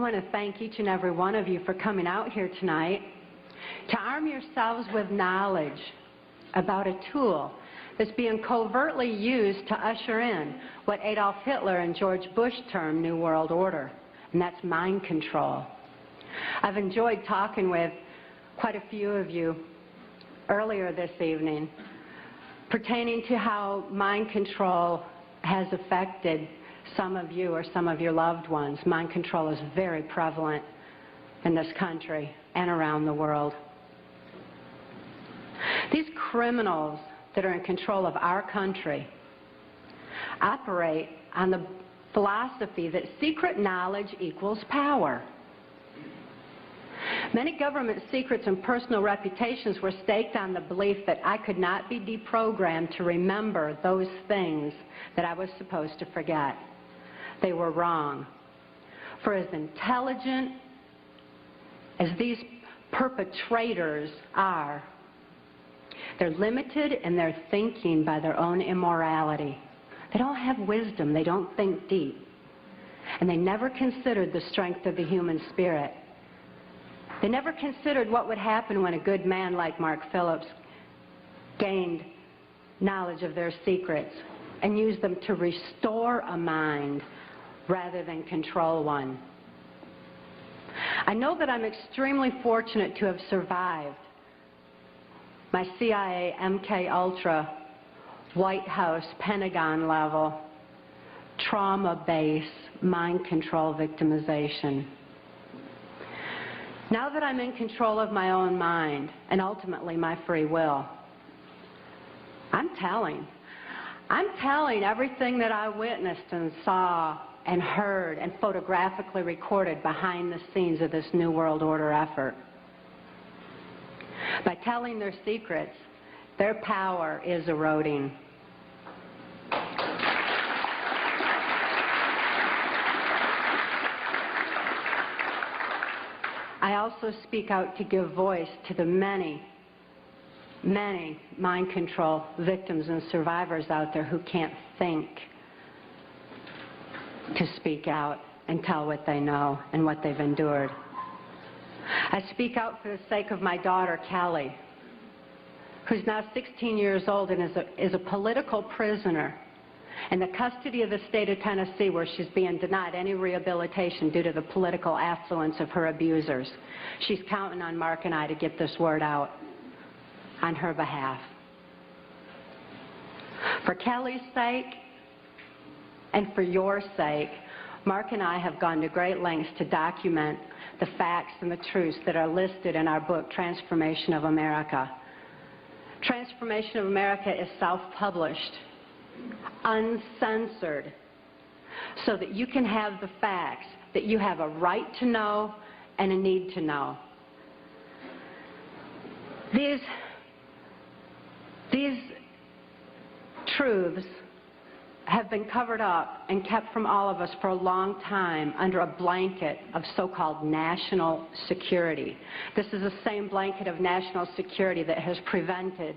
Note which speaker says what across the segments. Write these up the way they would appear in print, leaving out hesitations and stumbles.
Speaker 1: want to thank each and every one of you for coming out here tonight to arm yourselves with knowledge about a tool that's being covertly used to usher in what Adolf Hitler and George Bush termed New World Order, and that's mind control. I've enjoyed talking with quite a few of you earlier this evening pertaining to how mind control has affected some of you or some of your loved ones. Mind control is very prevalent in this country and around the world. These criminals that are in control of our country operate on the philosophy that secret knowledge equals power. Many government secrets and personal reputations were staked on the belief that I could not be deprogrammed to remember those things that I was supposed to forget. They were wrong. For as intelligent as these perpetrators are, they're limited in their thinking by their own immorality. They don't have wisdom. They don't think deep. And they never considered the strength of the human spirit. They never considered what would happen when a good man like Mark Phillips gained knowledge of their secrets and used them to restore a mind rather than control one. I know that I'm extremely fortunate to have survived my CIA, MK Ultra, White House, Pentagon level, trauma-based mind control victimization. Now that I'm in control of my own mind and ultimately my free will, I'm telling everything that I witnessed and saw and heard and photographically recorded behind the scenes of this New World Order effort. By telling their secrets, their power is eroding. I also speak out to give voice to the many, many mind control victims and survivors out there who can't think to speak out and tell what they know and what they've endured. I speak out for the sake of my daughter, Kelly, who's now 16 years old and is a political prisoner in the custody of the state of Tennessee, where she's being denied any rehabilitation due to the political affluence of her abusers. She's counting on Mark and I to get this word out on her behalf. For Kelly's sake and for your sake, Mark and I have gone to great lengths to document the facts and the truths that are listed in our book, Transformation of America. Transformation of America is self-published, uncensored, so that you can have the facts that you have a right to know and a need to know. These truths have been covered up and kept from all of us for a long time under a blanket of so-called national security. This is the same blanket of national security that has prevented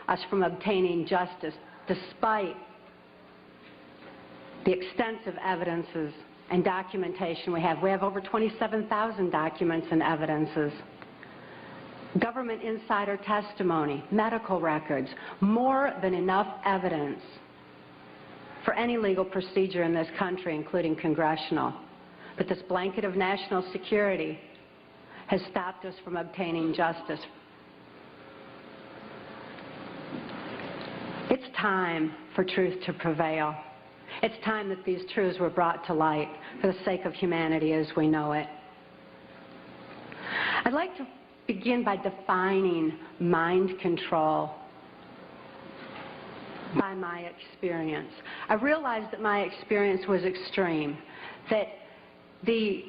Speaker 1: us from obtaining justice despite the extensive evidences and documentation we have. We have over 27,000 documents and evidences. Government insider testimony, medical records, more than enough evidence for any legal procedure in this country, including congressional. But this blanket of national security has stopped us from obtaining justice. It's time for truth to prevail. It's time that these truths were brought to light for the sake of humanity as we know it. I'd like to begin by defining mind control by my experience. I realized that my experience was extreme, that the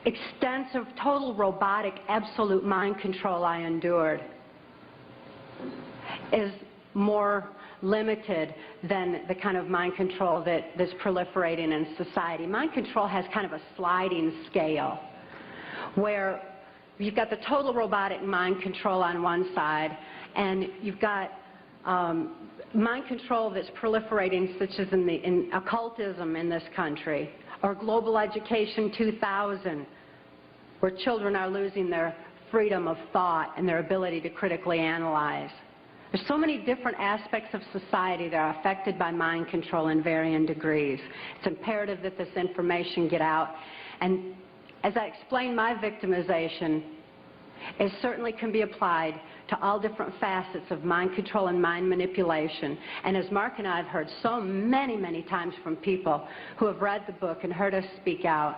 Speaker 1: extensive, total robotic, absolute mind control I endured is more limited than the kind of mind control that's proliferating in society. Mind control has kind of a sliding scale where you've got the total robotic mind control on one side, and you've got mind control that's proliferating, such as in occultism in this country, Or Global Education 2000, where children are losing their freedom of thought and their ability to critically analyze. There's so many different aspects of society that are affected by mind control in varying degrees. It's imperative that this information get out. And as I explained, my victimization, it certainly can be applied to all different facets of mind control and mind manipulation. And as Mark and I have heard so many, many times from people who have read the book and heard us speak out,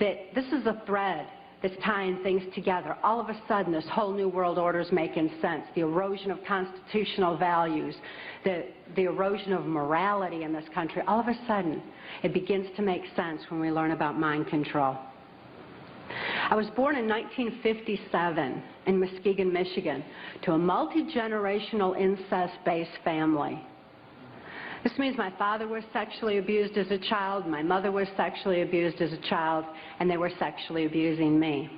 Speaker 1: that this is a thread that's tying things together. All of a sudden, this whole new world order is making sense. The erosion of constitutional values, the erosion of morality in this country, all of a sudden, it begins to make sense when we learn about mind control. I was born in 1957 in Muskegon, Michigan, to a multi-generational incest-based family. This means my father was sexually abused as a child, my mother was sexually abused as a child, and they were sexually abusing me.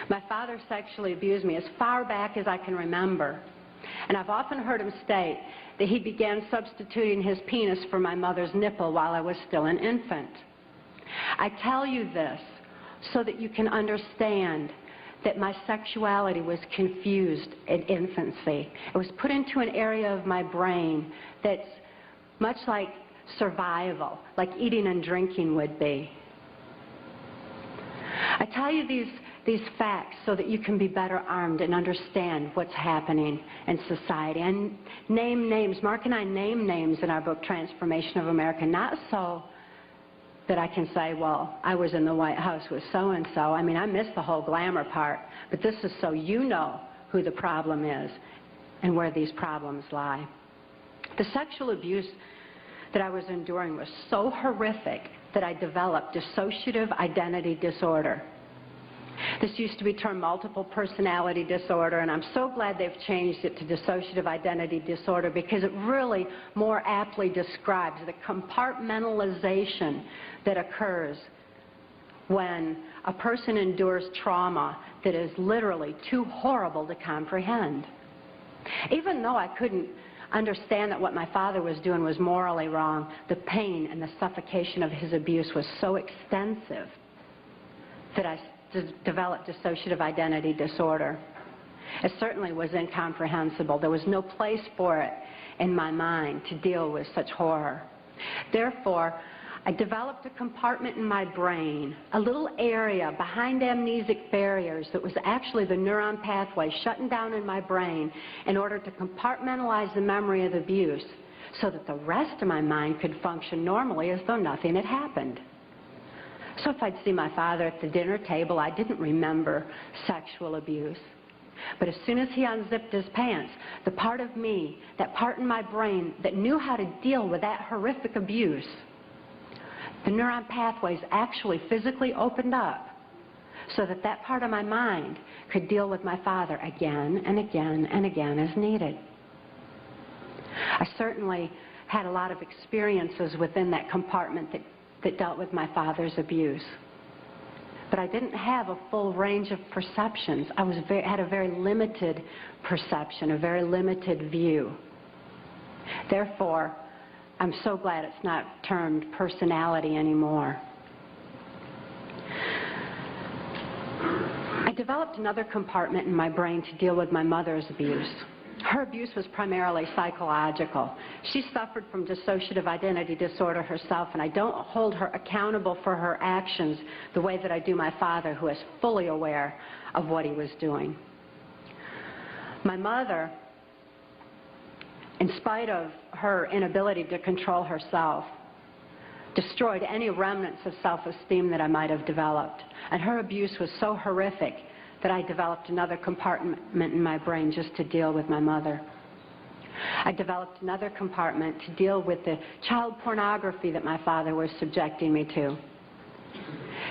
Speaker 1: My father sexually abused me as far back as I can remember, and I've often heard him state that he began substituting his penis for my mother's nipple while I was still an infant. I tell you this so that you can understand that my sexuality was confused in infancy. It was put into an area of my brain that's much like survival, like eating and drinking would be. I tell you these facts so that you can be better armed and understand what's happening in society. And name names. Mark and I name names in our book, Trance Formation of America, not so that I can say, well, I was in the White House with so-and-so. I mean, I missed the whole glamour part, but this is so you know who the problem is and where these problems lie. The sexual abuse that I was enduring was so horrific that I developed dissociative identity disorder. This used to be termed multiple personality disorder, and I'm so glad they've changed it to dissociative identity disorder because it really more aptly describes the compartmentalization that occurs when a person endures trauma that is literally too horrible to comprehend. Even though I couldn't understand that what my father was doing was morally wrong, the pain and the suffocation of his abuse was so extensive that I developed dissociative identity disorder. It certainly was incomprehensible. There was no place for it in my mind to deal with such horror. Therefore, I developed a compartment in my brain, a little area behind amnesic barriers that was actually the neuron pathway shutting down in my brain in order to compartmentalize the memory of the abuse so that the rest of my mind could function normally as though nothing had happened. So if I'd see my father at the dinner table, I didn't remember sexual abuse. But as soon as he unzipped his pants, the part of me, that part in my brain that knew how to deal with that horrific abuse, the neuron pathways actually physically opened up so that that part of my mind could deal with my father again and again and again as needed. I certainly had a lot of experiences within that compartment that dealt with my father's abuse. But I didn't have a full range of perceptions. I had a very limited perception, a very limited view. Therefore, I'm so glad it's not termed personality anymore. I developed another compartment in my brain to deal with my mother's abuse. Her abuse was primarily psychological. She suffered from dissociative identity disorder herself, and I don't hold her accountable for her actions the way that I do my father, who is fully aware of what he was doing. My mother, in spite of her inability to control herself, destroyed any remnants of self-esteem that I might have developed. And her abuse was so horrific that I developed another compartment in my brain just to deal with my mother. I developed another compartment to deal with the child pornography that my father was subjecting me to.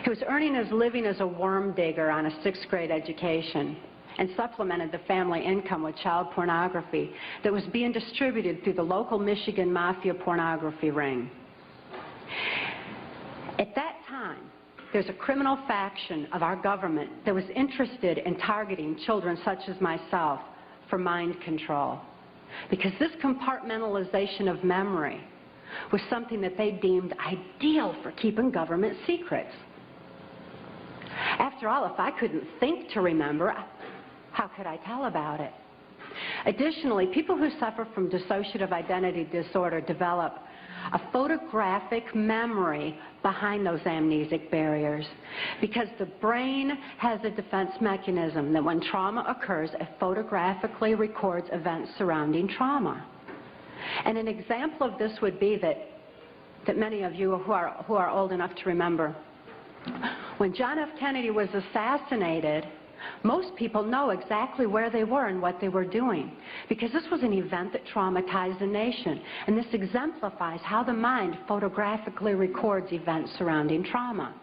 Speaker 1: He was earning his living as a worm digger on a 6th grade education and supplemented the family income with child pornography that was being distributed through the local Michigan mafia pornography ring. At that time, there's a criminal faction of our government that was interested in targeting children such as myself for mind control. Because this compartmentalization of memory was something that they deemed ideal for keeping government secrets. After all, if I couldn't think to remember, how could I tell about it? Additionally, people who suffer from dissociative identity disorder develop a photographic memory behind those amnesic barriers, because the brain has a defense mechanism that when trauma occurs, it photographically records events surrounding trauma. And an example of this would be that many of you who are old enough to remember, when John F. Kennedy was assassinated, most people know exactly where they were and what they were doing, because this was an event that traumatized the nation. And this exemplifies how the mind photographically records events surrounding trauma.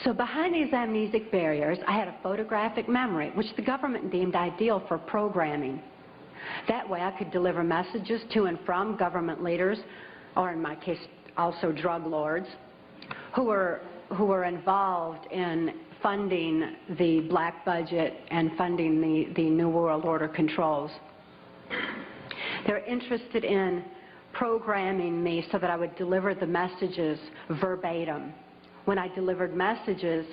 Speaker 1: So behind these amnesic barriers, I had a photographic memory, which the government deemed ideal for programming. That way I could deliver messages to and from government leaders, or in my case, also drug lords, who were involved in funding the black budget and funding the New World Order controls. They're interested in programming me so that I would deliver the messages verbatim. When I delivered messages,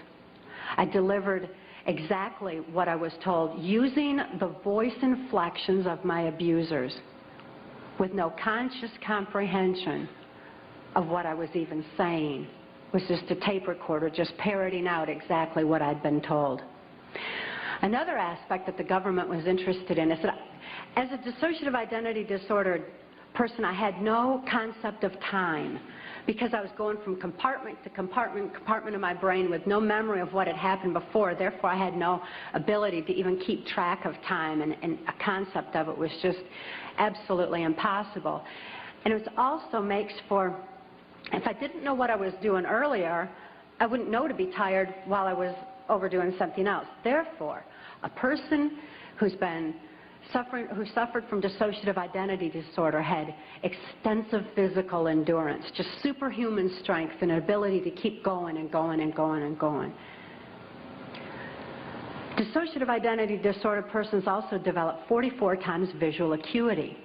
Speaker 1: I delivered exactly what I was told, using the voice inflections of my abusers, with no conscious comprehension of what I was even saying. It was just a tape recorder just parroting out exactly what I'd been told. Another aspect that the government was interested in is that as a dissociative identity disordered person, I had no concept of time, because I was going from compartment to compartment of my brain with no memory of what had happened before. Therefore, I had no ability to even keep track of time, and a concept of it was just absolutely impossible. And it also makes for, if I didn't know what I was doing earlier, I wouldn't know to be tired while I was overdoing something else. Therefore, a person who suffered from dissociative identity disorder had extensive physical endurance, just superhuman strength and an ability to keep going and going and going and going. Dissociative identity disorder persons also develop 44 times visual acuity.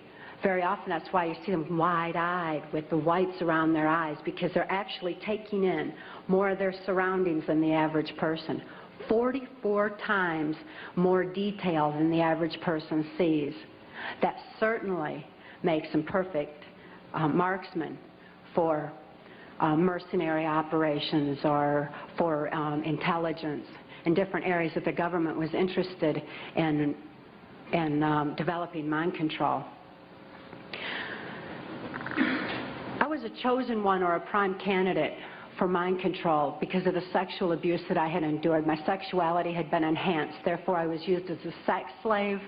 Speaker 1: Very often that's why you see them wide-eyed with the whites around their eyes, because they're actually taking in more of their surroundings than the average person. 44 times more detail than the average person sees. That certainly makes them perfect marksmen for mercenary operations or for intelligence in different areas that the government was interested in developing mind control. I was a chosen one, or a prime candidate, for mind control because of the sexual abuse that I had endured. My sexuality had been enhanced. Therefore, I was used as a sex slave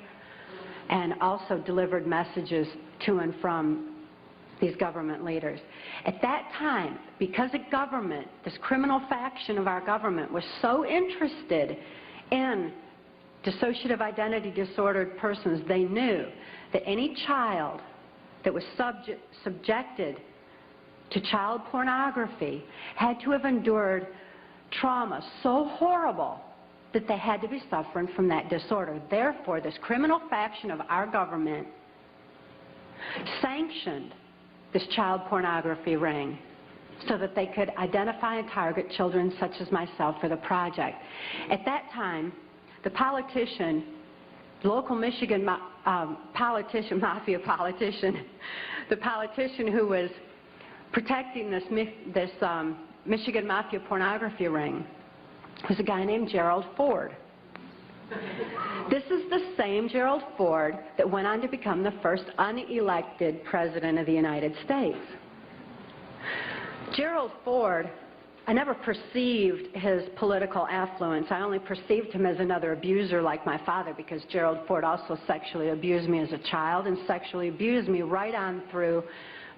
Speaker 1: and also delivered messages to and from these government leaders. At that time, because the government, this criminal faction of our government, was so interested in dissociative identity disordered persons, they knew that any child that was subjected to child pornography had to have endured trauma so horrible that they had to be suffering from that disorder. Therefore, this criminal faction of our government sanctioned this child pornography ring so that they could identify and target children such as myself for the project. At that time, the politician, local Michigan politician, mafia politician, the politician who was protecting this Michigan mafia pornography ring was a guy named Gerald Ford. This is the same Gerald Ford that went on to become the first unelected president of the United States. Gerald Ford, I never perceived his political affluence. I only perceived him as another abuser like my father, because Gerald Ford also sexually abused me as a child and sexually abused me right on through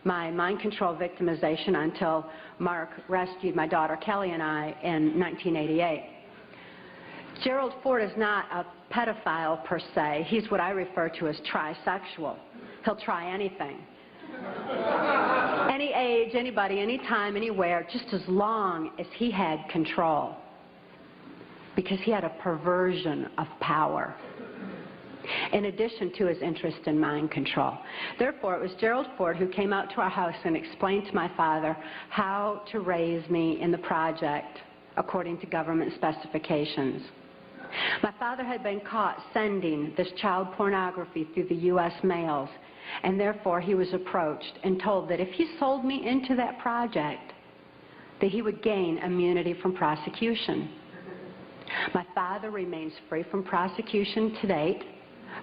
Speaker 1: my mind control victimization until Mark rescued my daughter Kelly and I in 1988. Gerald Ford is not a pedophile per se. He's what I refer to as trisexual. He'll try anything. Any age, anybody, anytime, anywhere, just as long as he had control. Because he had a perversion of power. in addition to his interest in mind control. Therefore, it was Gerald Ford who came out to our house and explained to my father how to raise me in the project according to government specifications. My father had been caught sending this child pornography through the U.S. mails, and therefore he was approached and told that if he sold me into that project, that he would gain immunity from prosecution. My father remains free from prosecution to date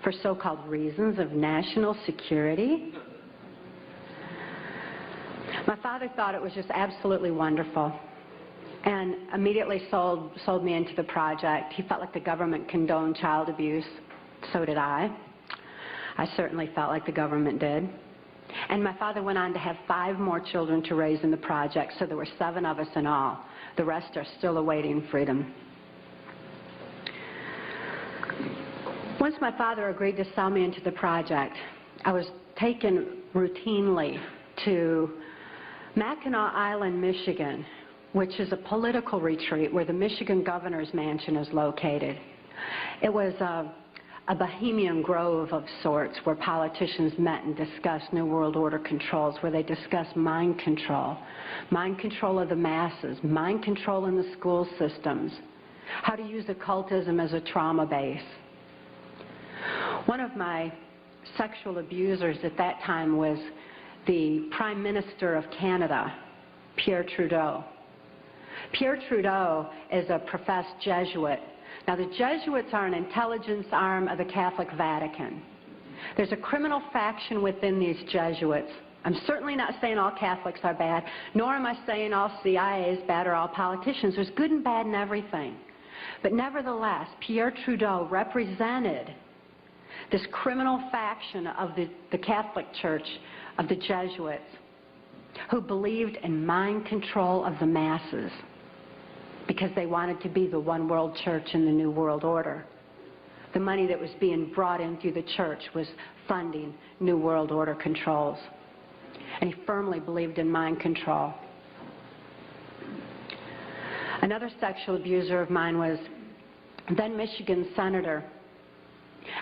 Speaker 1: for so-called reasons of national security. My father thought it was just absolutely wonderful and immediately sold me into the project. He felt like the government condoned child abuse. So did I. I certainly felt like the government did. And my father went on to have 5 more children to raise in the project, so there were 7 of us in all. The rest are still awaiting freedom. Once my father agreed to sell me into the project, I was taken routinely to Mackinac Island, Michigan, which is a political retreat where the Michigan governor's mansion is located. It was a bohemian grove of sorts where politicians met and discussed New World Order controls, where they discussed mind control of the masses, mind control in the school systems, how to use occultism as a trauma base. One of my sexual abusers at that time was the Prime Minister of Canada, Pierre Trudeau. Pierre Trudeau is a professed Jesuit. Now, the Jesuits are an intelligence arm of the Catholic Vatican. There's a criminal faction within these Jesuits. I'm certainly not saying all Catholics are bad, nor am I saying all CIA is bad or all politicians. There's good and bad in everything. But nevertheless, Pierre Trudeau represented this criminal faction of the Catholic Church, of the Jesuits, who believed in mind control of the masses because they wanted to be the one world church in the New World Order. The money that was being brought in through the church was funding New World Order controls. And he firmly believed in mind control. Another sexual abuser of mine was then Michigan Senator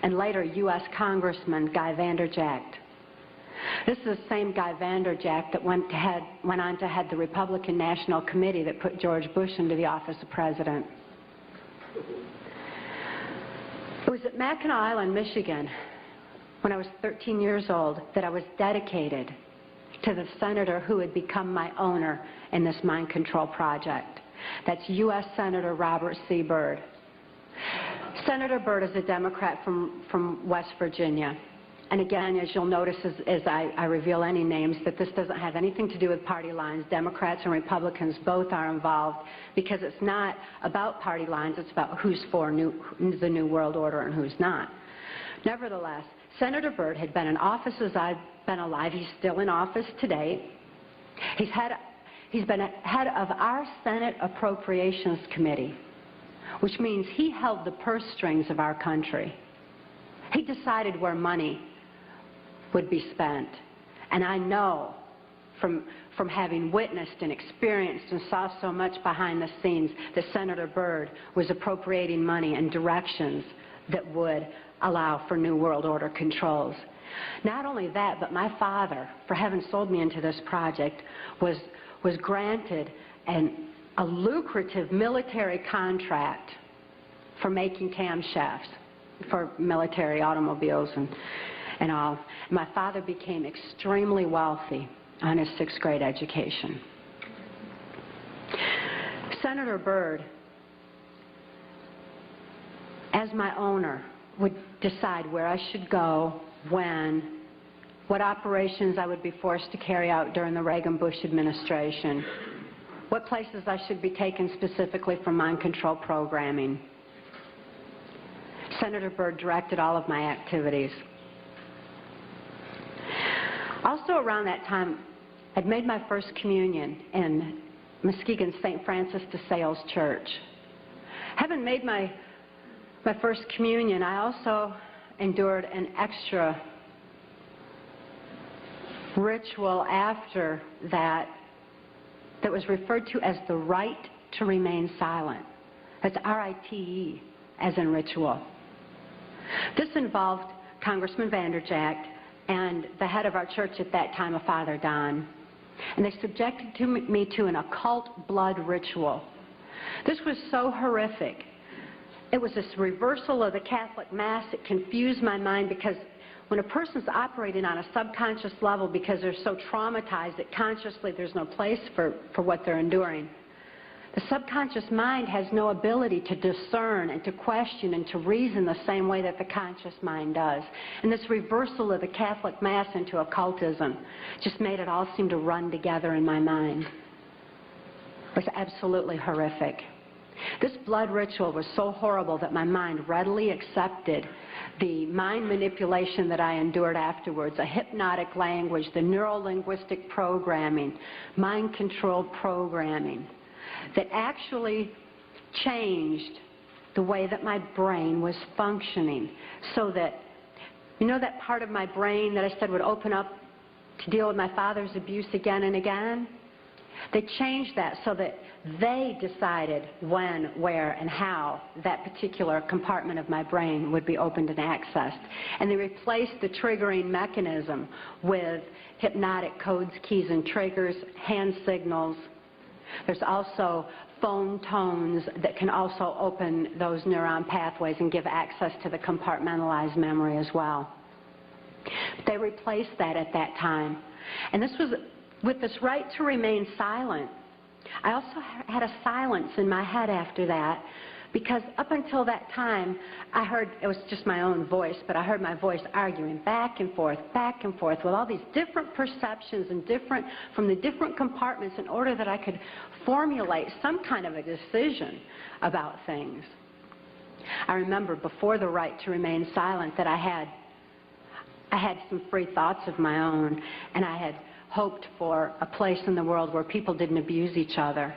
Speaker 1: and later U.S. Congressman Guy Vanderjagt. This is the same Guy Vanderjagt that went on to head the Republican National Committee that put George Bush into the office of president. It was at Mackinac Island, Michigan, when I was 13 years old, that I was dedicated to the senator who had become my owner in this mind control project. That's U.S. Senator Robert C. Byrd. Senator Byrd is a Democrat from West Virginia. And again, as you'll notice as I reveal any names, that this doesn't have anything to do with party lines. Democrats and Republicans both are involved because it's not about party lines, it's about who's for the New World Order and who's not. Nevertheless, Senator Byrd had been in office as I've been alive. He's still in office today. He's been head of our Senate Appropriations Committee, which means he held the purse strings of our country. He decided where money would be spent. And I know from having witnessed and experienced and saw so much behind the scenes that Senator Byrd was appropriating money in directions that would allow for New World Order controls. Not only that, but my father, for having sold me into this project, was granted a lucrative military contract for making camshafts for military automobiles and all. My father became extremely wealthy on his 6th grade education. Senator Byrd, as my owner, would decide where I should go, when, what operations I would be forced to carry out during the Reagan-Bush administration, what places I should be taken specifically for mind control programming. Senator Byrd directed all of my activities. Also around that time, I'd made my first communion in Muskegon's St. Francis de Sales Church. Having made my first communion, I also endured an extra ritual after that was referred to as the rite to remain silent. That's R-I-T-E, as in ritual. This involved Congressman Vanderjagt and the head of our church at that time, a Father Don. And they subjected me to an occult blood ritual. This was so horrific. It was this reversal of the Catholic Mass. It confused my mind because when a person's operating on a subconscious level because they're so traumatized that consciously there's no place for what they're enduring, the subconscious mind has no ability to discern and to question and to reason the same way that the conscious mind does. And this reversal of the Catholic Mass into occultism just made it all seem to run together in my mind. It was absolutely horrific. This blood ritual was so horrible that my mind readily accepted the mind manipulation that I endured afterwards, a hypnotic language, the neuro-linguistic programming, mind-controlled programming, that actually changed the way that my brain was functioning. So that, you know that part of my brain that I said would open up to deal with my father's abuse again and again? They changed that so that they decided when, where, and how that particular compartment of my brain would be opened and accessed. And they replaced the triggering mechanism with hypnotic codes, keys, and triggers, hand signals. There's also phone tones that can also open those neuron pathways and give access to the compartmentalized memory as well. They replaced that at that time. And this was with this right to remain silent. I also had a silence in my head after that, because up until that time, I heard, it was just my own voice, but I heard my voice arguing back and forth with all these different perceptions and from the different compartments in order that I could formulate some kind of a decision about things. I remember before the right to remain silent that I had some free thoughts of my own, and I had hoped for a place in the world where people didn't abuse each other.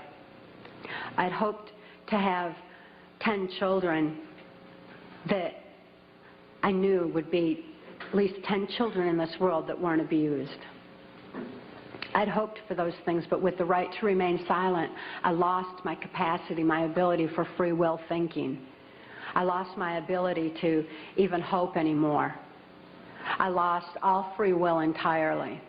Speaker 1: I'd hoped to have 10 children that I knew would be at least 10 children in this world that weren't abused. I'd hoped for those things, but with the right to remain silent, I lost my capacity, my ability for free will thinking. I lost my ability to even hope anymore. I lost all free will entirely.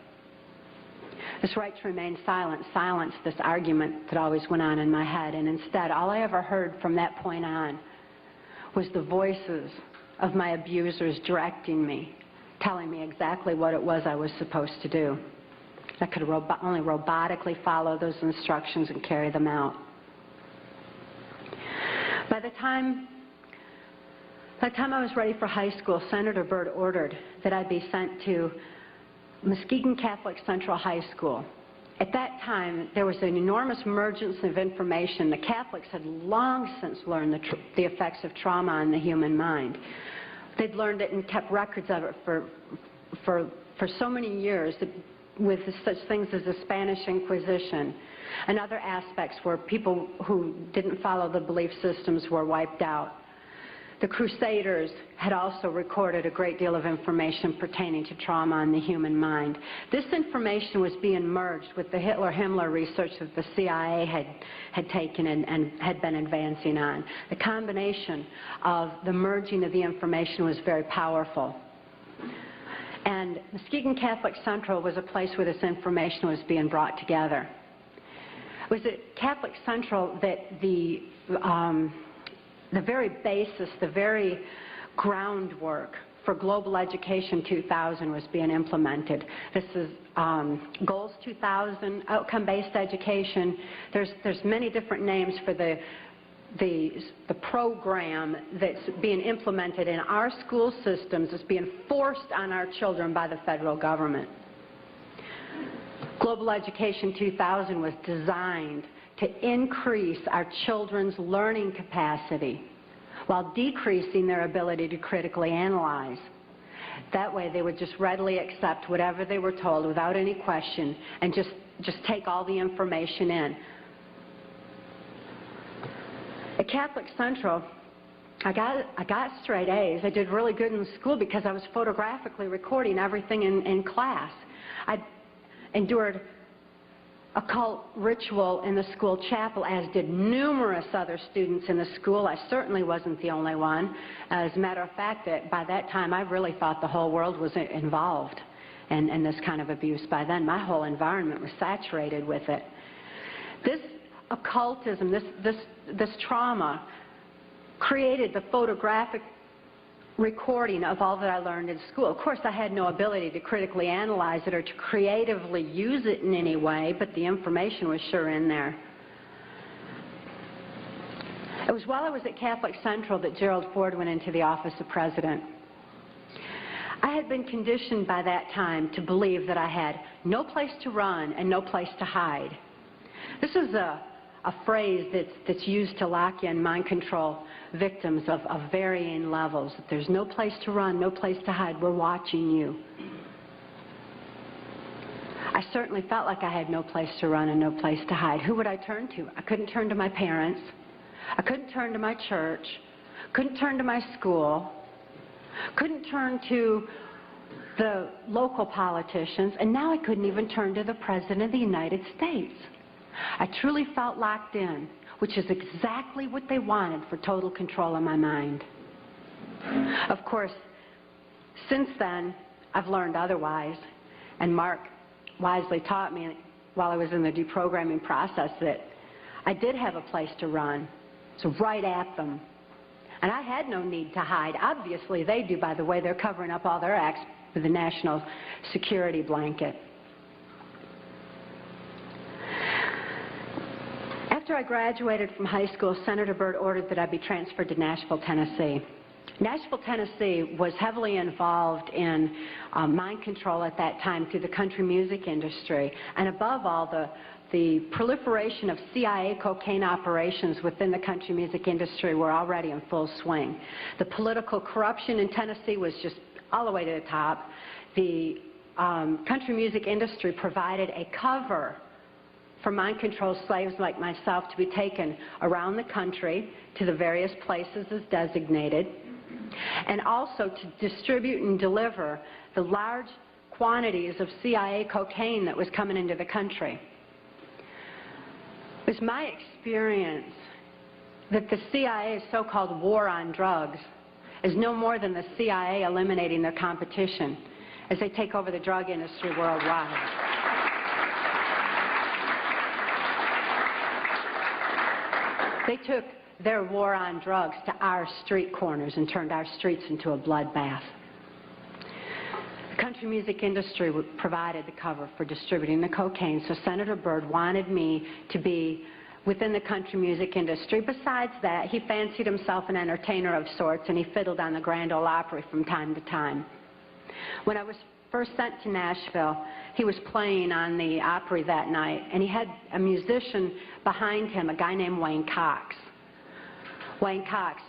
Speaker 1: This right to remain silent silenced this argument that always went on in my head, and instead all I ever heard from that point on was the voices of my abusers directing me, telling me exactly what it was I was supposed to do. I could only robotically follow those instructions and carry them out. By the time I was ready for high school, Senator Byrd ordered that I be sent to Muskegon Catholic Central High School. At that time, there was an enormous emergence of information. The Catholics had long since learned the effects of trauma on the human mind. They'd learned it and kept records of it for so many years, with such things as the Spanish Inquisition and other aspects where people who didn't follow the belief systems were wiped out. The Crusaders had also recorded a great deal of information pertaining to trauma on the human mind. This information was being merged with the Hitler-Himmler research that the CIA had taken and had been advancing on. The combination of the merging of the information was very powerful. And Muskegon Catholic Central was a place where this information was being brought together. It was at Catholic Central that the very basis, the very groundwork for Global Education 2000 was being implemented. This is Goals 2000, outcome-based education. There's many different names for the program that's being implemented in our school systems. It's being forced on our children by the federal government. Global Education 2000 was designed to increase our children's learning capacity while decreasing their ability to critically analyze. That way they would just readily accept whatever they were told without any question and just take all the information in. At Catholic Central, I got straight A's. I did really good in school because I was photographically recording everything in class. I endured occult ritual in the school chapel, as did numerous other students in the school. I certainly wasn't the only one. As a matter of fact, by that time, I really thought the whole world was involved in this kind of abuse. By then, my whole environment was saturated with it. This occultism, this trauma, created the photographic recording of all that I learned in school. Of course, I had no ability to critically analyze it or to creatively use it in any way, but the information was sure in there. It was while I was at Catholic Central that Gerald Ford went into the office of president. I had been conditioned by that time to believe that I had no place to run and no place to hide. This is a phrase that's used to lock in mind control victims of varying levels. There's no place to run, no place to hide. We're watching you. I certainly felt like I had no place to run and no place to hide. Who would I turn to? I couldn't turn to my parents. I couldn't turn to my church. Couldn't turn to my school. Couldn't turn to the local politicians. And now I couldn't even turn to the President of the United States. I truly felt locked in, which is exactly what they wanted for total control of my mind. Of course, since then, I've learned otherwise, and Mark wisely taught me while I was in the deprogramming process that I did have a place to run, so right at them. And I had no need to hide. Obviously, they do, by the way. They're covering up all their acts with the national security blanket. After I graduated from high school, Senator Byrd ordered that I be transferred to Nashville, Tennessee. Nashville, Tennessee was heavily involved in mind control at that time through the country music industry, and above all, the proliferation of CIA cocaine operations within the country music industry were already in full swing. The political corruption in Tennessee was just all the way to the top. The country music industry provided a cover for mind-controlled slaves like myself to be taken around the country to the various places as designated, and also to distribute and deliver the large quantities of CIA cocaine that was coming into the country. It was my experience that the CIA's so-called war on drugs is no more than the CIA eliminating their competition as they take over the drug industry worldwide. They took their war on drugs to our street corners and turned our streets into a bloodbath. The country music industry provided the cover for distributing the cocaine, so Senator Byrd wanted me to be within the country music industry. Besides that, he fancied himself an entertainer of sorts, and he fiddled on the Grand Ole Opry from time to time. When I was first sent to Nashville, he was playing on the Opry that night, and he had a musician behind him, a guy named Wayne Cox. Wayne Cox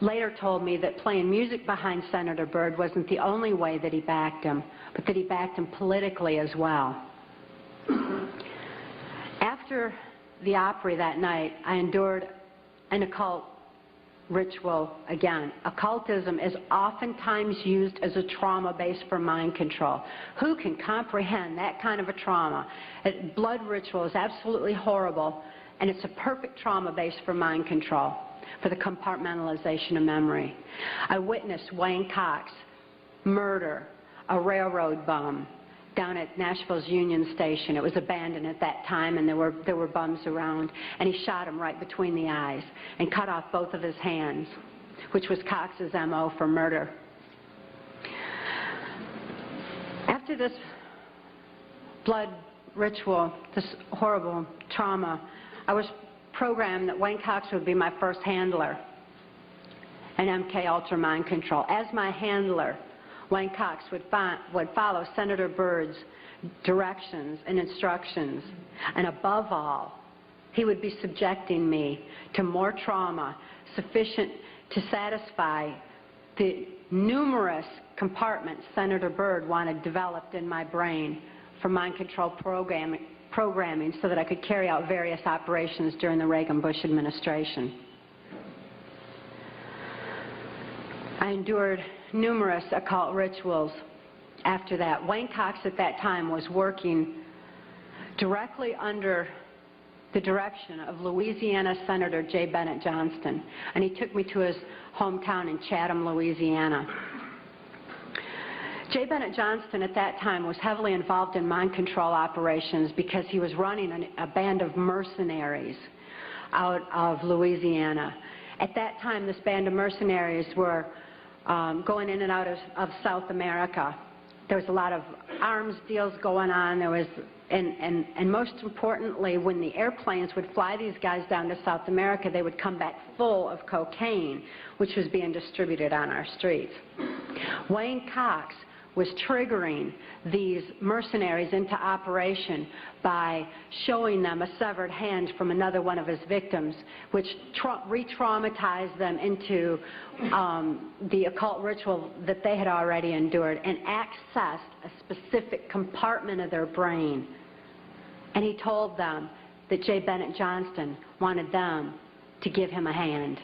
Speaker 1: later told me that playing music behind Senator Byrd wasn't the only way that he backed him, but that he backed him politically as well. After the Opry that night, I endured an occult ritual again. Occultism is oftentimes used as a trauma base for mind control. Who can comprehend that kind of a trauma? Blood ritual is absolutely horrible, and it's a perfect trauma base for mind control, for the compartmentalization of memory. I witnessed Wayne Cox murder a railroad bum down at Nashville's Union Station. It was abandoned at that time, and there were bums around, and he shot him right between the eyes and cut off both of his hands, which was Cox's MO for murder. After this blood ritual, this horrible trauma, I was programmed that Wayne Cox would be my first handler in MK Ultra mind control. As my handler, Wayne Cox would follow Senator Byrd's directions and instructions, and above all, he would be subjecting me to more trauma sufficient to satisfy the numerous compartments Senator Byrd wanted developed in my brain for mind control programming so that I could carry out various operations during the Reagan-Bush administration. I endured numerous occult rituals after that. Wayne Cox at that time was working directly under the direction of Louisiana Senator J. Bennett Johnston, and he took me to his hometown in Chatham, Louisiana. J. Bennett Johnston at that time was heavily involved in mind control operations because he was running a band of mercenaries out of Louisiana. At that time, this band of mercenaries were going in and out of South America. There was a lot of arms deals going on. There was, and most importantly, when the airplanes would fly these guys down to South America, they would come back full of cocaine, which was being distributed on our streets. Wayne Cox was triggering these mercenaries into operation by showing them a severed hand from another one of his victims, which re-traumatized them into the occult ritual that they had already endured and accessed a specific compartment of their brain. And he told them that J. Bennett Johnston wanted them to give him a hand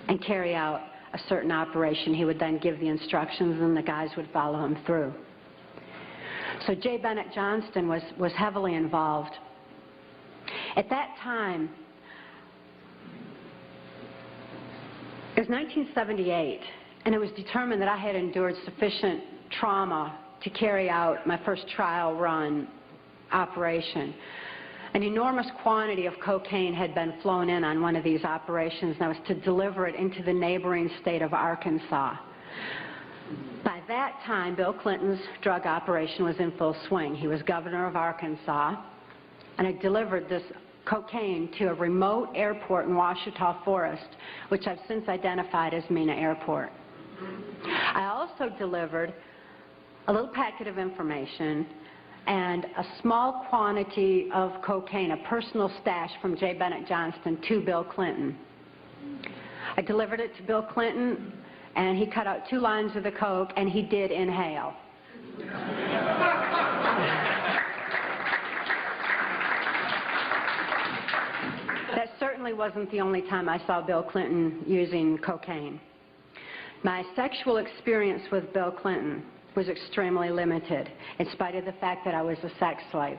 Speaker 1: and carry out a certain operation. He would then give the instructions and the guys would follow him through. So J. Bennett Johnston was heavily involved. At that time, it was 1978, and it was determined that I had endured sufficient trauma to carry out my first trial run operation. An enormous quantity of cocaine had been flown in on one of these operations, and I was to deliver it into the neighboring state of Arkansas. By that time, Bill Clinton's drug operation was in full swing. He was governor of Arkansas, and I delivered this cocaine to a remote airport in Ouachita Forest, which I've since identified as Mena Airport. I also delivered a little packet of information and a small quantity of cocaine, a personal stash from J. Bennett Johnston, to Bill Clinton. I delivered it to Bill Clinton, and he cut out 2 lines of the coke, and he did inhale. That certainly wasn't the only time I saw Bill Clinton using cocaine. My sexual experience with Bill Clinton was extremely limited, in spite of the fact that I was a sex slave.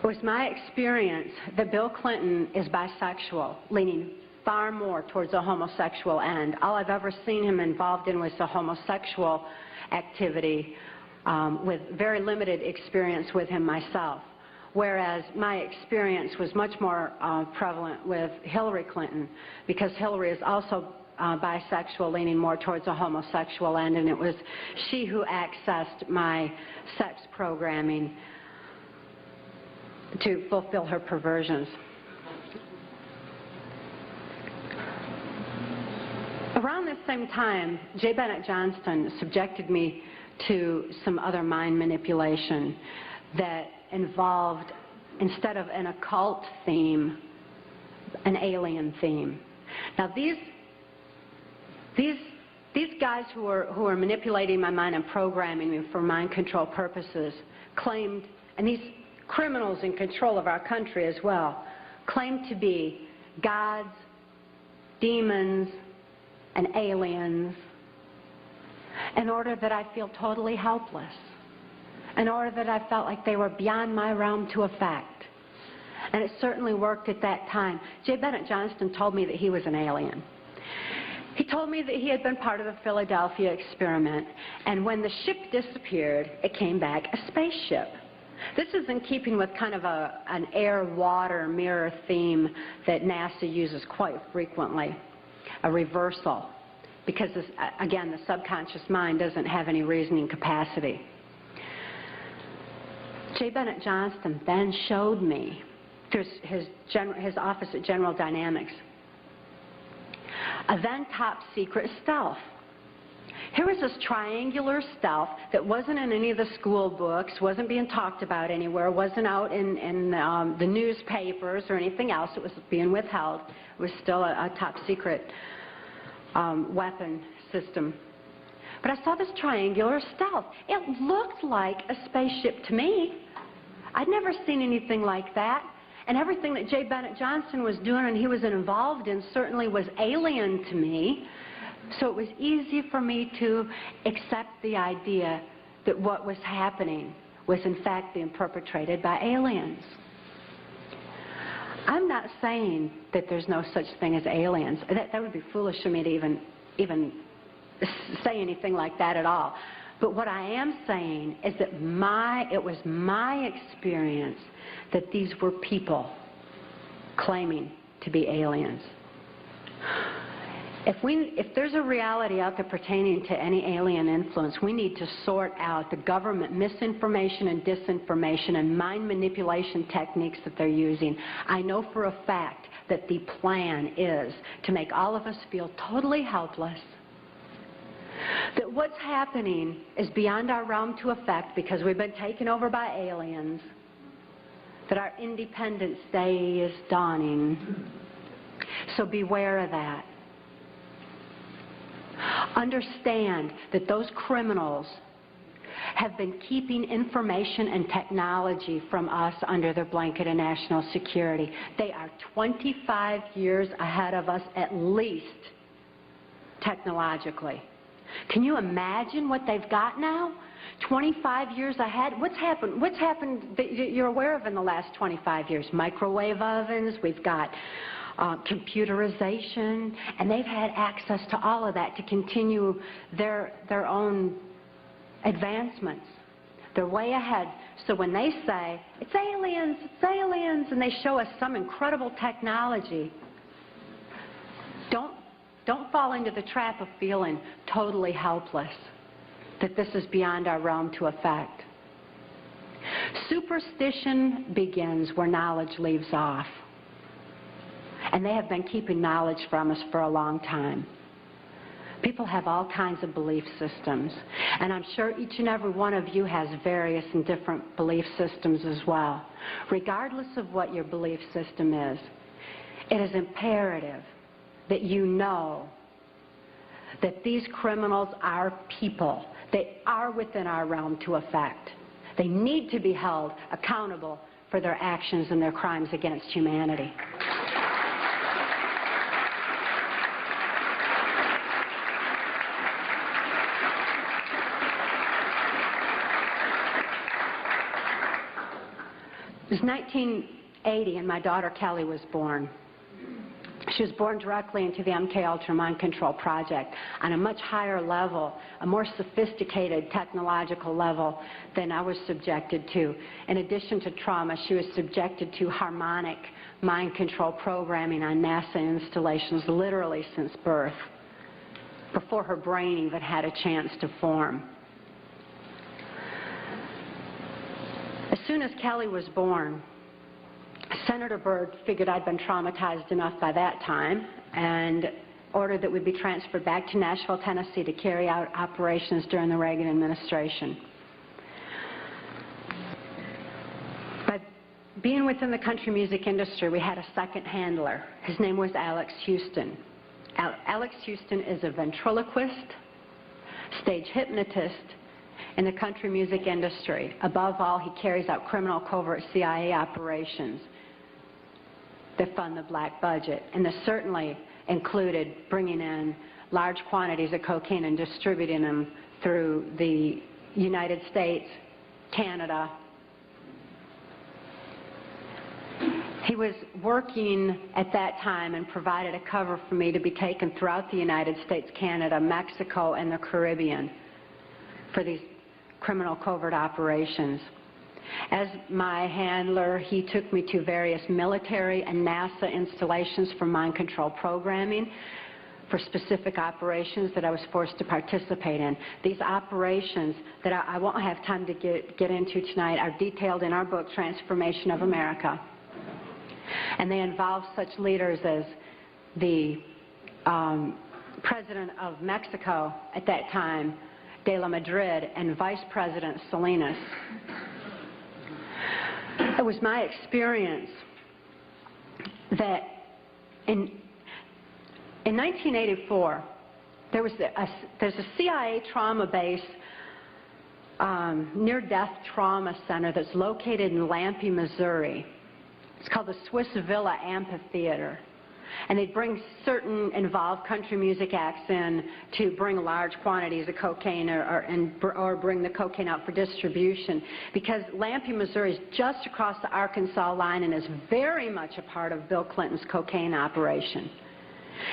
Speaker 1: It was my experience that Bill Clinton is bisexual, leaning far more towards a homosexual end. All I've ever seen him involved in was a homosexual activity, with very limited experience with him myself. Whereas my experience was much more prevalent with Hillary Clinton, because Hillary is also bisexual, leaning more towards a homosexual end, and it was she who accessed my sex programming to fulfill her perversions. Around this same time, J. Bennett Johnston subjected me to some other mind manipulation that involved, instead of an occult theme, an alien theme. Now these guys who are manipulating my mind and programming me for mind control purposes claimed, and these criminals in control of our country as well, claimed to be gods, demons, and aliens, in order that I feel totally helpless, in order that I felt like they were beyond my realm to affect. And it certainly worked at that time. J. Bennett Johnston told me that he was an alien. He told me that he had been part of the Philadelphia experiment, and when the ship disappeared, it came back a spaceship. This is in keeping with kind of an air-water mirror theme that NASA uses quite frequently, a reversal, because this, again, the subconscious mind doesn't have any reasoning capacity. J. Bennett Johnston then showed me, through his office at General Dynamics, a then top secret stealth. Here was this triangular stealth that wasn't in any of the school books, wasn't being talked about anywhere, wasn't out in the newspapers or anything else. It was being withheld. It was still a top secret weapon system. But I saw this triangular stealth. It looked like a spaceship to me. I'd never seen anything like that. And everything that J. Bennett Johnston was doing and he was involved in certainly was alien to me. So it was easy for me to accept the idea that what was happening was in fact being perpetrated by aliens. I'm not saying that there's no such thing as aliens. That would be foolish of me to even say anything like that at all. But what I am saying is that it was my experience that these were people claiming to be aliens. If there's a reality out there pertaining to any alien influence, we need to sort out the government misinformation and disinformation and mind manipulation techniques that they're using. I know for a fact that the plan is to make all of us feel totally helpless, that what's happening is beyond our realm to affect because we've been taken over by aliens, that our Independence Day is dawning. So beware of that. Understand that those criminals have been keeping information and technology from us under their blanket of national security. They are 25 years ahead of us at least, technologically. Can you imagine what they've got now? 25 years ahead? What's happened that you're aware of in the last 25 years? Microwave ovens, we've got computerization, and they've had access to all of that to continue their own advancements. They're way ahead. So when they say, it's aliens, and they show us some incredible technology, don't fall into the trap of feeling totally helpless, that this is beyond our realm to affect. Superstition begins where knowledge leaves off. And they have been keeping knowledge from us for a long time. People have all kinds of belief systems. And I'm sure each and every one of you has various and different belief systems as well. Regardless of what your belief system is, it is imperative that you know that these criminals are people. They are within our realm to affect. They need to be held accountable for their actions and their crimes against humanity. It was 1980 and my daughter Kelly was born. She was born directly into the MK-Ultra Mind Control Project on a much higher level, a more sophisticated technological level than I was subjected to. In addition to trauma, she was subjected to harmonic mind control programming on NASA installations literally since birth, before her brain even had a chance to form. As soon as Kelly was born, Senator Byrd figured I'd been traumatized enough by that time and ordered that we be transferred back to Nashville, Tennessee to carry out operations during the Reagan administration. By being within the country music industry, we had a second handler. His name was Alex Houston. Alex Houston is a ventriloquist, stage hypnotist, in the country music industry. Above all, he carries out criminal covert CIA operations that fund the black budget. And this certainly included bringing in large quantities of cocaine and distributing them through the United States, Canada. He was working at that time and provided a cover for me to be taken throughout the United States, Canada, Mexico, and the Caribbean for these criminal covert operations. As my handler, he took me to various military and NASA installations for mind control programming for specific operations that I was forced to participate in. These operations that I won't have time to get into tonight are detailed in our book, Trance Formation of America. And they involve such leaders as the President of Mexico at that time, De la Madrid, and Vice President Salinas. It was my experience that in 1984, there's a CIA trauma base, near-death trauma center that's located in Lampe, Missouri. It's called the Swiss Villa Amphitheater. And they'd bring certain involved country music acts in to bring large quantities of cocaine or bring the cocaine out for distribution. Because Lampe, Missouri is just across the Arkansas line and is very much a part of Bill Clinton's cocaine operation.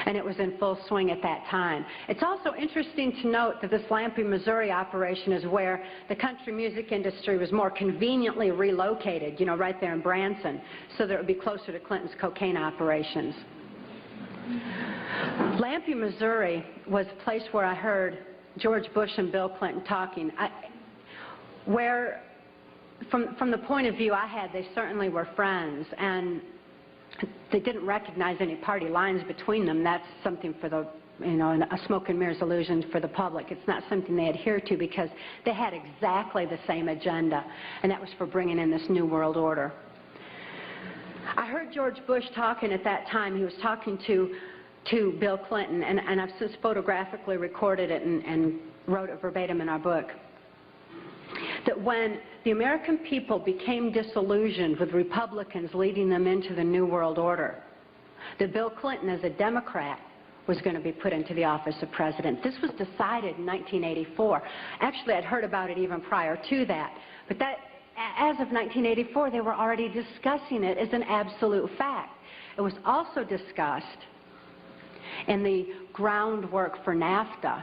Speaker 1: And it was in full swing at that time. It's also interesting to note that this Lampe, Missouri operation is where the country music industry was more conveniently relocated, you know, right there in Branson, so that it would be closer to Clinton's cocaine operations. Lampe, Missouri was a place where I heard George Bush and Bill Clinton talking, where from the point of view I had, they certainly were friends, and they didn't recognize any party lines between them. That's something for the, you know, a smoke and mirrors illusion for the public. It's not something they adhere to because they had exactly the same agenda, and that was for bringing in this New World Order. I heard George Bush talking at that time. He was talking to Bill Clinton, and I've since photographically recorded it and wrote it verbatim in our book, that when the American people became disillusioned with Republicans leading them into the New World Order, that Bill Clinton, as a Democrat, was going to be put into the office of president. This was decided in 1984. Actually, I'd heard about it even prior to that. But that, as of 1984, they were already discussing it as an absolute fact. It was also discussed in the groundwork for NAFTA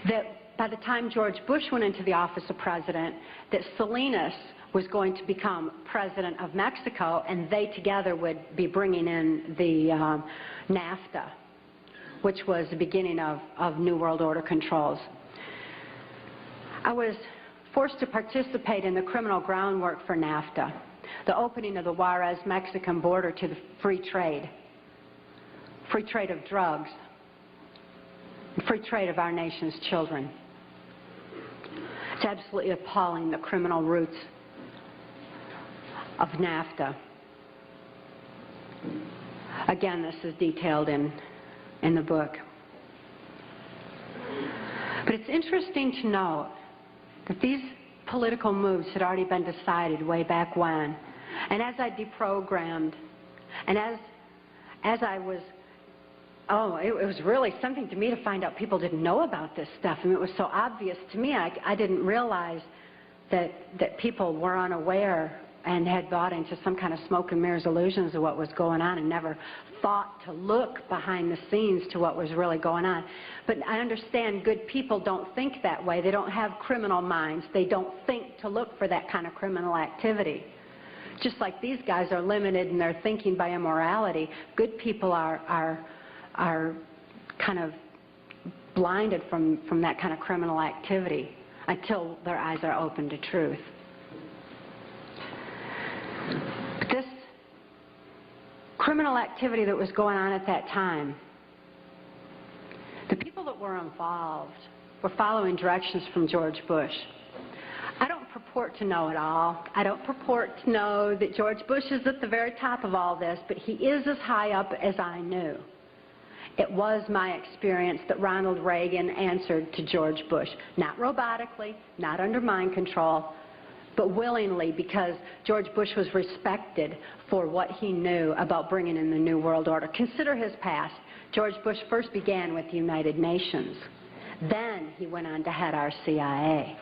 Speaker 1: that by the time George Bush went into the office of president, that Salinas was going to become president of Mexico, and they together would be bringing in the NAFTA, which was the beginning of New World Order controls. I was forced to participate in the criminal groundwork for NAFTA, the opening of the Juarez-Mexican border to the free trade of drugs, free trade of our nation's children. It's absolutely appalling, the criminal roots of NAFTA. Again, this is detailed in the book. But it's interesting to note that these political moves had already been decided way back when. And as I deprogrammed, and as I was, it was really something to me to find out people didn't know about this stuff. I mean, it was so obvious to me. I didn't realize that people were unaware and had bought into some kind of smoke and mirrors illusions of what was going on and never thought to look behind the scenes to what was really going on. But I understand good people don't think that way. They don't have criminal minds. They don't think to look for that kind of criminal activity. Just like these guys are limited in their thinking by immorality, good people are kind of blinded from that kind of criminal activity until their eyes are open to truth. But this criminal activity that was going on at that time, the people that were involved were following directions from George Bush. I don't purport to know it all. I don't purport to know that George Bush is at the very top of all this, but he is as high up as I knew. It was my experience that Ronald Reagan answered to George Bush, not robotically, not under mind control, but willingly, because George Bush was respected for what he knew about bringing in the New World Order. Consider his past. George Bush first began with the United Nations. Then he went on to head our CIA.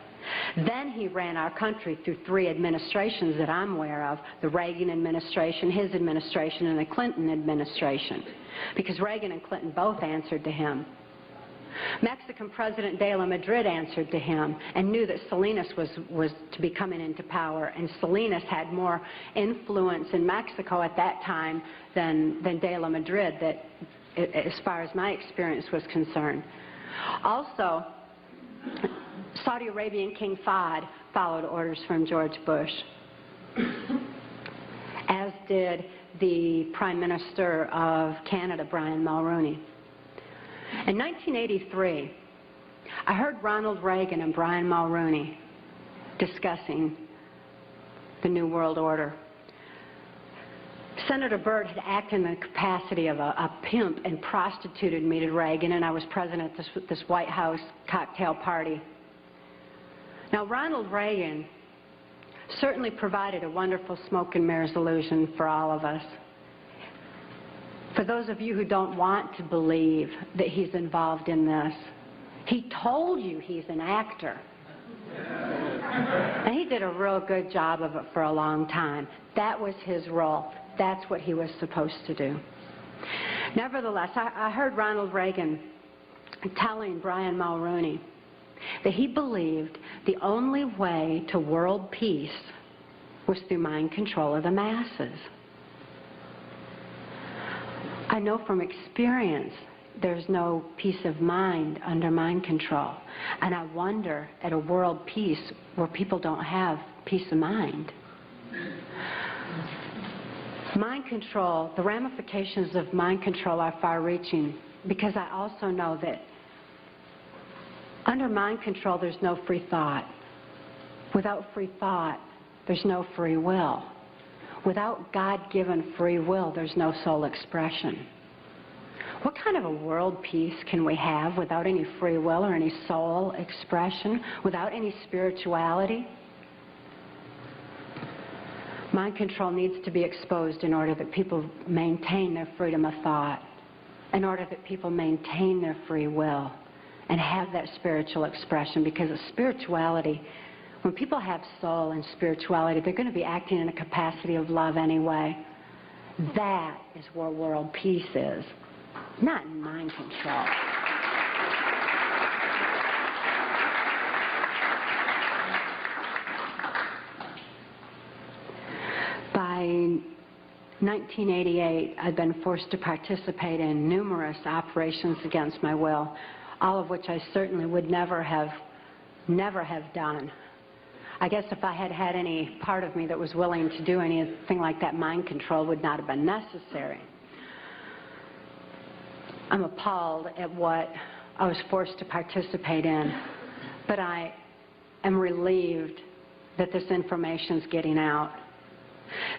Speaker 1: Then he ran our country through 3 administrations that I'm aware of, the Reagan administration, his administration, and the Clinton administration, because Reagan and Clinton both answered to him. Mexican President de la Madrid answered to him and knew that Salinas was to be coming into power, and Salinas had more influence in Mexico at that time than de la Madrid, that, as far as my experience was concerned. Also, Saudi Arabian King Fahd followed orders from George Bush, as did the Prime Minister of Canada, Brian Mulroney. In 1983, I heard Ronald Reagan and Brian Mulroney discussing the New World Order. Senator Byrd had acted in the capacity of a pimp and prostituted me to Reagan, and I was present at this White House cocktail party. Now, Ronald Reagan certainly provided a wonderful smoke and mirrors illusion for all of us. For those of you who don't want to believe that he's involved in this, he told you he's an actor. And he did a real good job of it for a long time. That was his role. That's what he was supposed to do. Nevertheless, I heard Ronald Reagan telling Brian Mulroney that he believed the only way to world peace was through mind control of the masses. I know from experience there's no peace of mind under mind control. And I wonder at a world peace where people don't have peace of mind. Mind control, the ramifications of mind control are far-reaching, because I also know that under mind control there's no free thought. Without free thought, there's no free will. Without God-given free will, there's no soul expression. What kind of a world peace can we have without any free will or any soul expression, without any spirituality? Mind control needs to be exposed in order that people maintain their freedom of thought, in order that people maintain their free will and have that spiritual expression, because of spirituality, when people have soul and spirituality, they're going to be acting in a capacity of love anyway. That is where world peace is, not in mind control. By 1988, I'd been forced to participate in numerous operations against my will, all of which I certainly would never have done. I guess if I had had any part of me that was willing to do anything like that, mind control would not have been necessary. I'm appalled at what I was forced to participate in, but I am relieved that this information's getting out,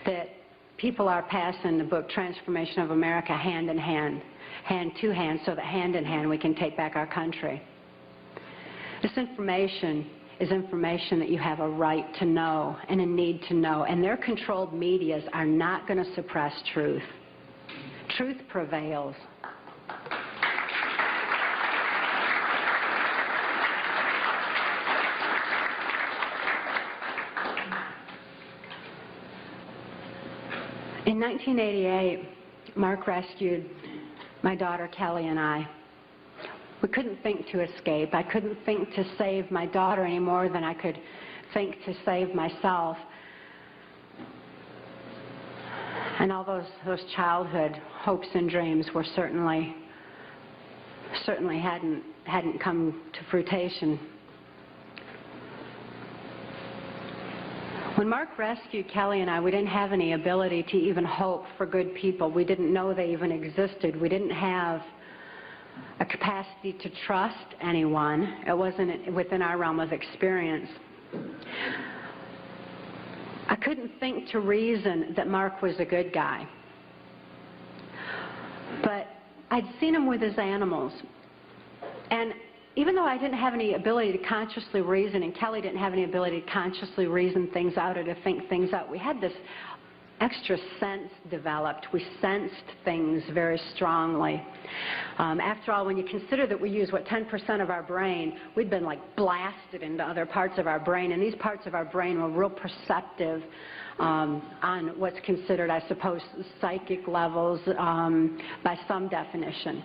Speaker 1: that people are passing the book Trance Formation of America hand in hand, hand to hand, so that hand in hand we can take back our country. This information is information that you have a right to know and a need to know, and their controlled medias are not going to suppress truth. Truth prevails. In 1988, Mark rescued my daughter Kelly and I. We couldn't think to escape. I couldn't think to save my daughter any more than I could think to save myself. And all those childhood hopes and dreams were certainly hadn't come to fruition. When Mark rescued Kelly and I, we didn't have any ability to even hope for good people. We didn't know they even existed. We didn't have a capacity to trust anyone. It wasn't within our realm of experience. I couldn't think to reason that Mark was a good guy. But I'd seen him with his animals. And even though I didn't have any ability to consciously reason, and Kelly didn't have any ability to consciously reason things out or to think things out, we had this extra sense developed. We sensed things very strongly. After all, when you consider that we use, 10% of our brain, we'd been like blasted into other parts of our brain, and these parts of our brain were real perceptive on what's considered, I suppose, psychic levels by some definition.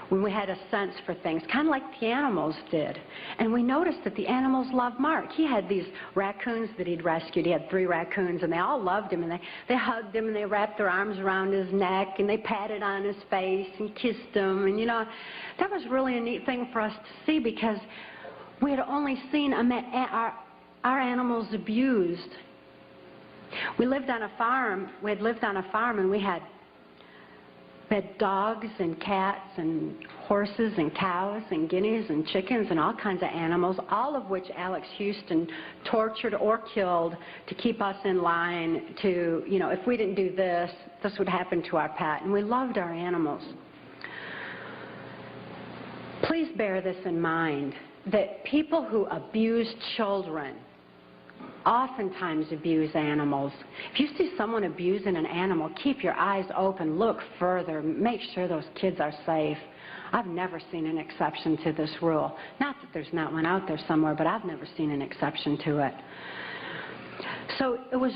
Speaker 1: When we had a sense for things, kind of like the animals did. And we noticed that the animals loved Mark. He had these raccoons that he'd rescued. He had 3 raccoons, and they all loved him, and they hugged him, and they wrapped their arms around his neck, and they patted on his face and kissed him. And, you know, that was really a neat thing for us to see, because we had only seen our animals abused. We lived on a farm. We had lived on a farm, and we had dogs and cats and horses and cows and guineas and chickens and all kinds of animals, all of which Alex Houston tortured or killed to keep us in line to, you know, if we didn't do this, this would happen to our pet. And we loved our animals. Please bear this in mind, that people who abuse children oftentimes abuse animals. If you see someone abusing an animal, keep your eyes open, look further, make sure those kids are safe. I've never seen an exception to this rule. Not that there's not one out there somewhere, but I've never seen an exception to it. So it was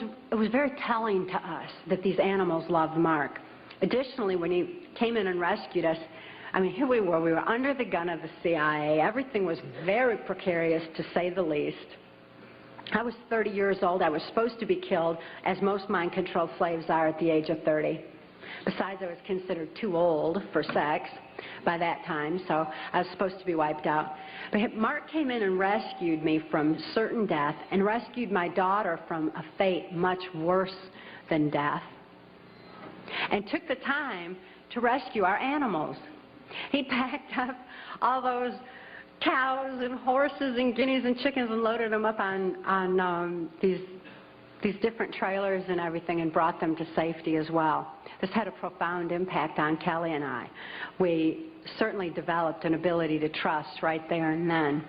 Speaker 1: very telling to us that these animals loved Mark. Additionally, when he came in and rescued us, I mean, here we were under the gun of the CIA. Everything was very precarious, to say the least. I was 30 years old. I was supposed to be killed, as most mind-controlled slaves are at the age of 30. Besides, I was considered too old for sex by that time, so I was supposed to be wiped out. But Mark came in and rescued me from certain death and rescued my daughter from a fate much worse than death, and took the time to rescue our animals. He packed up all those cows and horses and guineas and chickens and loaded them up on these different trailers and everything and brought them to safety as well. This had a profound impact on Kelly and I. We certainly developed an ability to trust right there and then.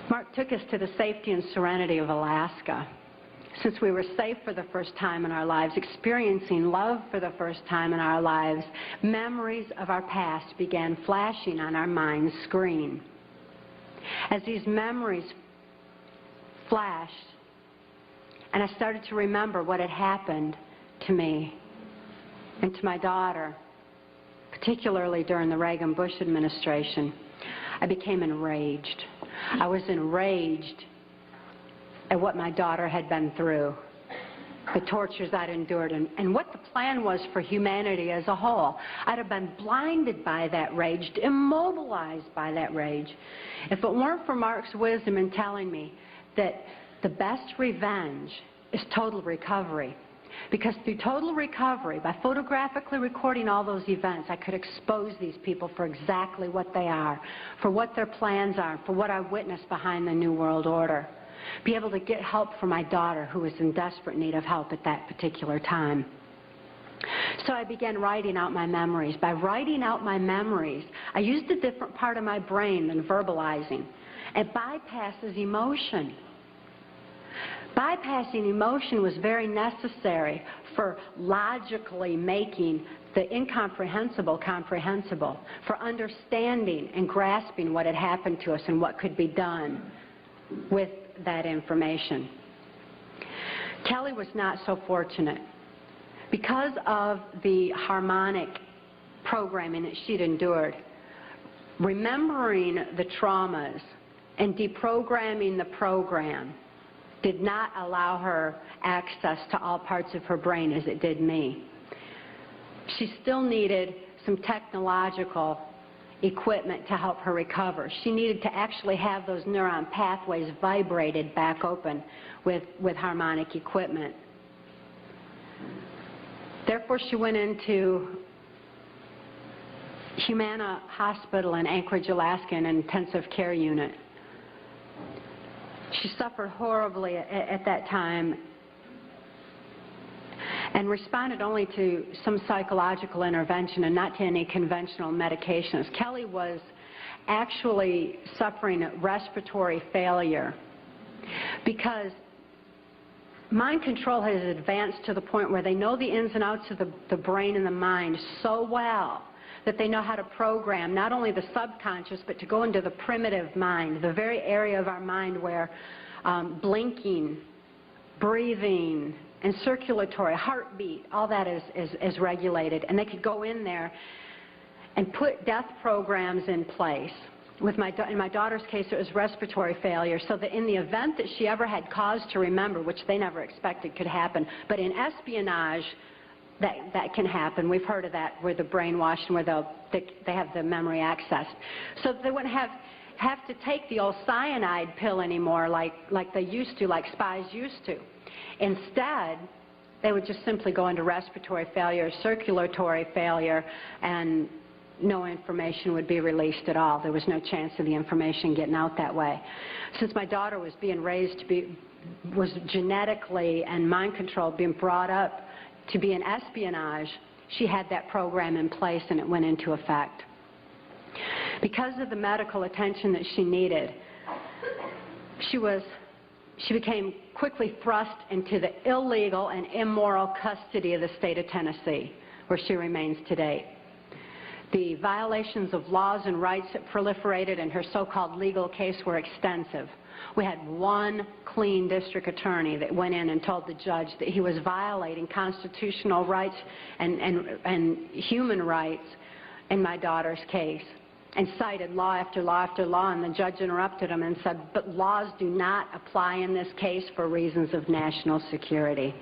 Speaker 1: Mark took us to the safety and serenity of Alaska. Since we were safe for the first time in our lives, experiencing love for the first time in our lives, memories of our past began flashing on our mind's screen. As these memories flashed, and I started to remember what had happened to me and to my daughter, particularly during the Reagan-Bush administration, I became enraged. I was enraged at what my daughter had been through, the tortures I'd endured, and what the plan was for humanity as a whole. I'd have been blinded by that rage, immobilized by that rage, if it weren't for Mark's wisdom in telling me that the best revenge is total recovery. Because through total recovery, by photographically recording all those events, I could expose these people for exactly what they are, for what their plans are, for what I witnessed behind the New World Order. Be able to get help for my daughter, who was in desperate need of help at that particular time. So I began writing out my memories. By writing out my memories, I used a different part of my brain than verbalizing. It bypasses emotion. Bypassing emotion was very necessary for logically making the incomprehensible comprehensible, for understanding and grasping what had happened to us and what could be done with that information. Kelly was not so fortunate. Because of the harmonic programming that she'd endured, remembering the traumas and deprogramming the program did not allow her access to all parts of her brain as it did me. She still needed some technological equipment to help her recover. She needed to actually have those neuron pathways vibrated back open with harmonic equipment. Therefore, she went into Humana Hospital in Anchorage, Alaska, in an intensive care unit. She suffered horribly at that time and responded only to some psychological intervention and not to any conventional medications. Kelly was actually suffering respiratory failure because mind control has advanced to the point where they know the ins and outs of the brain and the mind so well that they know how to program not only the subconscious, but to go into the primitive mind, the very area of our mind where blinking, breathing, and circulatory, heartbeat, all that is regulated. And they could go in there and put death programs in place. In my daughter's case, it was respiratory failure, so that in the event that she ever had cause to remember, which they never expected could happen, but in espionage, that can happen. We've heard of that, where they're brainwashed and where they have the memory accessed. So they wouldn't have to take the old cyanide pill anymore like they used to, like spies used to. Instead, they would just simply go into respiratory failure, circulatory failure, and no information would be released at all. There was no chance of the information getting out that way. Since my daughter was being raised was genetically and mind controlled, being brought up to be in espionage, she had that program in place and it went into effect. Because of the medical attention that she needed, she was she became quickly thrust into the illegal and immoral custody of the state of Tennessee, where she remains today. The violations of laws and rights that proliferated in her so-called legal case were extensive. We had one clean district attorney that went in and told the judge that he was violating constitutional rights and human rights in my daughter's case, and cited law after law after law, and the judge interrupted him and said, but laws do not apply in this case for reasons of national security.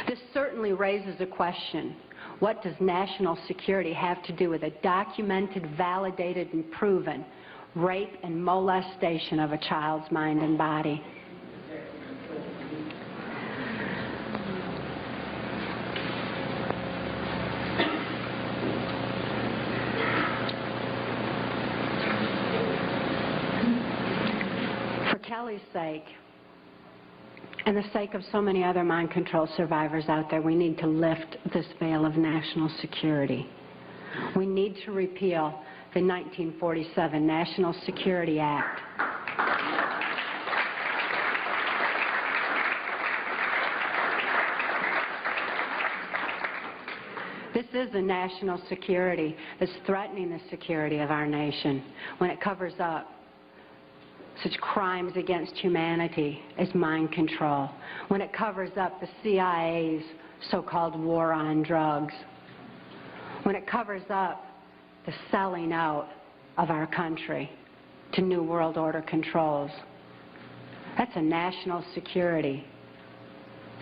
Speaker 1: This certainly raises a question. What does national security have to do with a documented, validated, and proven rape and molestation of a child's mind and body? For Kelly's sake, and the sake of so many other mind control survivors out there, we need to lift this veil of national security. We need to repeal the 1947 National Security Act. This is a national security that's threatening the security of our nation when it covers up such crimes against humanity as mind control, when it covers up the CIA's so-called war on drugs, when it covers up the selling out of our country to New World Order controls. That's a national security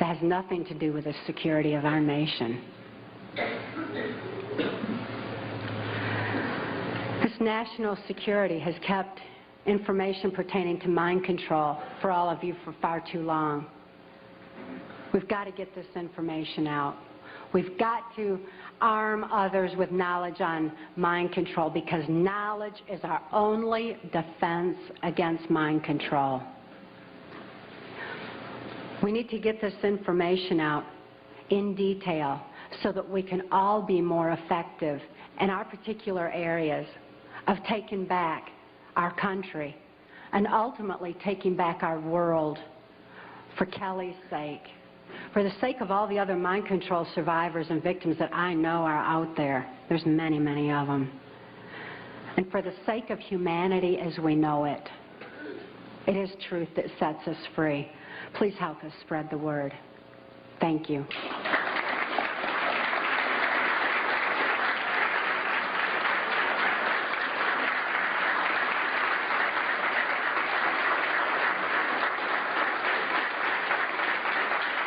Speaker 1: that has nothing to do with the security of our nation. This national security has kept information pertaining to mind control for all of you for far too long. We've got to get this information out. We've got to arm others with knowledge on mind control, because knowledge is our only defense against mind control. We need to get this information out in detail so that we can all be more effective in our particular areas of taking back our country and ultimately taking back our world, for Kelly's sake, for the sake of all the other mind control survivors and victims that I know are out there. There's many, many of them. And for the sake of humanity as we know it. It is truth that sets us free. Please help us spread the word. Thank you.